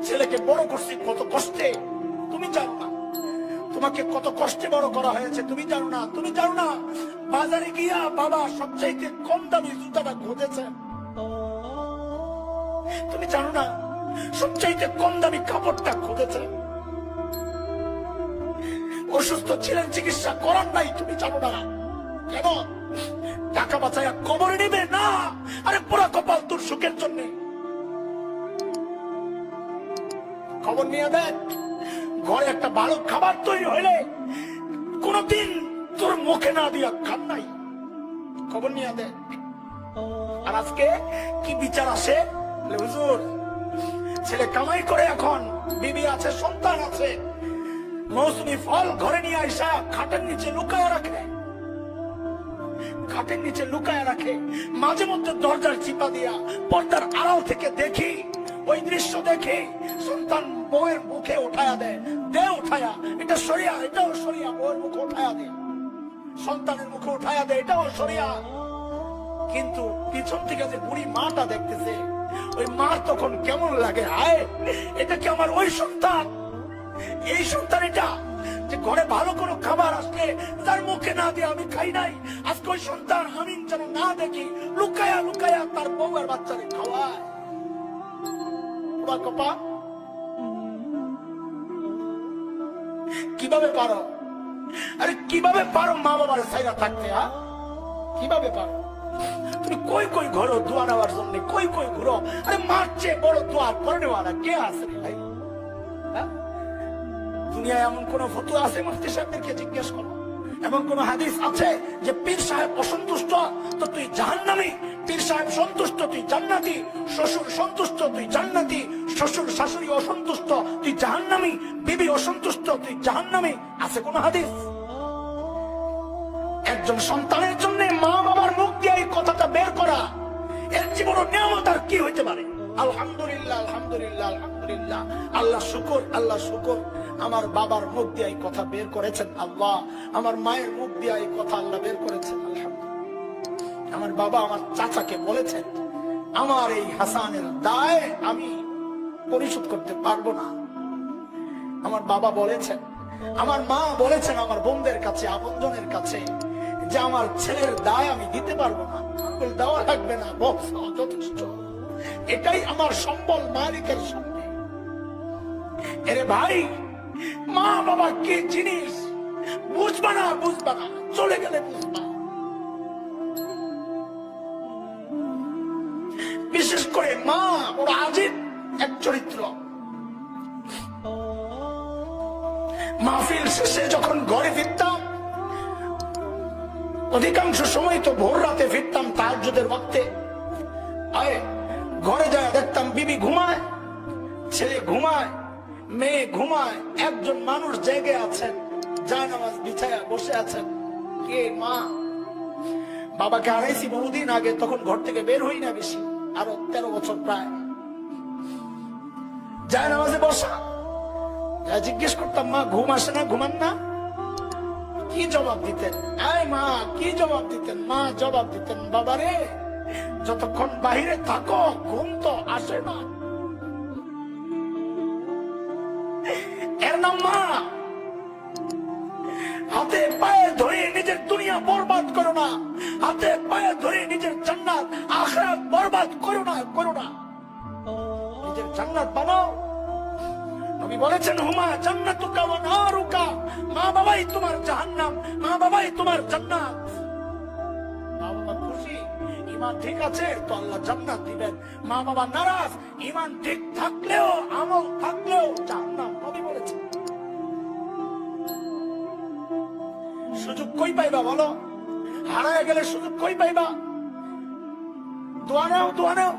ছেলেকে বড় করছি কত কষ্টে, তুমি জানো না। তোমাকে কত কষ্টে বড় করা হয়েছে তুমি জানো না। তুমি জানো না বাজারে গিয়া বাবা সবচাইতে কম দামি জুতাটা খুঁজেছে। তুমি জানো না সবচাইতে কম দামি কাপড়টা খুঁজেছে। অসুস্থ ছিলেন, চিকিৎসা করার নাই, তুমি জানো না কেন? টাকা বাঁচাইয়া কবরে নিবে না, আরে পুরা কপাল তোর সুখের জন্য। খবর নিয়ে দেখ, ঘরে একটা ভালো খাবার তৈরি হইলে কোনদিন তোর মুখে না দিয়া খান নাই। খবর নিয়ে দেখ। আর আজকে কি বিচার আসে, হুজুর ছেলে কামাই করে, এখন বিবি আছে, সন্তান আছে, মৌসুমি ফল ঘরে নিয়ে আইসা খাটের নিচে লুকায় রাখে, খাটের নিচে লুকায় রাখে। মাঝে মধ্যে দরজার চিপা দিয়া পর্দার আড়াল থেকে দেখি, ওই দৃশ্য দেখে সন্তান বউয়ের মুখে উঠায়া দেয়, উঠায়া, এটা সরিয়া, এটাও সরিয়া, বউয়ের মুখে উঠায়া দেয়, সন্তানের মুখে উঠায়া দেয়, এটাও সরিয়া। কিন্তু পিছন থেকে যে বুড়ি মাটা দেখতেছে, ওই মা তখন কেমন লাগে, হায় এটা কি আমার ওই সন্তান, এই সন্তান এটা যে ঘরে ভালো কোনো খাবার আসলে তার মুখে না দিয়ে আমি খাই নাই, আজকে ওই সন্তান আমি যেন না দেখি লুকায়া লুকায়া তার বউয়ের বাচ্চারে খাওয়ায়। কপা কিভাবে পারো, আরে কিভাবে পারো মা বাবার সাইরা থাকতে? কিভাবে পারো? তুমি কই কই ঘরো দোয়া নেওয়ার জন্য, কই কই ঘুরো, আরে মার চেয়ে বড় দোয়া করে নেওয়ালা কে আছে রে ভাই? দুনিয়ায় এমন কোন ফতোয়া আছে? মুফতি সাহেবদেরকে জিজ্ঞেস করো। এমন কোন হাদিস আছে যে পীর সাহেব অসন্তুষ্ট তো তুই জাহান্নামী, পীর সাহেব সন্তুষ্ট তুই জান্নাতি, শ্বশুর সন্তুষ্ট তুই জান্নাতি, শ্বশুর শাশুড়ি অসন্তুষ্ট তুই জাহান্নামী, বিবি অসন্তুষ্ট তুই জাহান্নামী? আছে কোন হাদিস? একজন সন্তানের জন্য মা বাবার মুখ দিয়ে এই কথাটা বের করা, এর জীবন নিয়ামত আর কি হইতে পারে? আলহামদুলিল্লাহ, আলহামদুলিল্লাহ, আলহামদুলিল্লাহ, আল্লাহ শুকর, আল্লাহ শুকর, আমার বাবার মুখ দিয়ে এই কথা বের করেছেন আল্লাহ, আমার মায়ের মুখ দিয়ে এই কথা আল্লাহ বের করেছেন, আলহামদুলিল্লাহ। আমার বাবা আমার চাচাকে বলেছেন, আমার এই হাসানের দায় আমি পরিশোধ করতে পারবো না। আমার বাবা বলেছেন, আমার মা বলেছেন আমার বোনদের কাছে, আপনজনের কাছে, যে আমার ছেলের দায় আমি দিতে পারবো না, দেওয়া লাগবে না, যথেষ্ট, এটাই আমার সম্বল মালিকের সামনে। এরে ভাই, মা বাবা কি জিনিস বুঝবা না, বুঝবা না, চলে গেলে বুঝবা। বিশেষ করে মা ওর আজীব এক চরিত্র। মাহফিল শেষে যখন ঘরে ফিরতাম, অধিকাংশ সময় তো ভোর রাতে ফিরতাম তাহাজ্জুদের ওয়াক্তে, আয় ঘরে যায় দেখতাম বিবি ঘুমায়, ছেলে ঘুমায়, মেয়ে ঘুমায়, একজন মানুষ জেগে আছেন, জায়নামাজ বিছায়া বসে আছেন। কে? মা। বাবাকে হারাইছি বহুদিন আগে, তখন ঘর থেকে বের হই না বেশি, আরো 13 বছর প্রায়। জায়নামাজে বসা, জিজ্ঞেস করতাম মা ঘুম আসে না, ঘুমান না? কি জবাব দিতেন? আয় মা কি জবাব দিতেন? মা জবাব দিতেন, বাবারে যতক্ষণ বাহিরে থাকো ঘুম তো আসে না। এর নাম মা। হাতে পায়ে ধরে নিজের দুনিয়া বরবাদ করো না, হাতে পায়ে ধরে নিজের জান্নাত আখিরাত বরবাদ করো না, করো না। নিজের জান্নাত বানাও। নবী বলেছেন, হুমা জান্নাতুকা ওয়া নারুকা, মা বাবাই তোমার জাহান্নাম, মা বাবাই তোমার জান্নাত। মা বাবা খুশি, ঈমান ঠিক আছে তো আল্লাহ জান্নাত দিবেন। মা বাবা নারাজ, ঈমান ঠিক থাকলেও আমল থাকলেও জাহান্নাম। নবী বলেছেন। সুযোগ কই পাইবা বলো? হারায় গেলে সুযোগ কই পাইবা? দোয়া নাও, দোয়া নাও।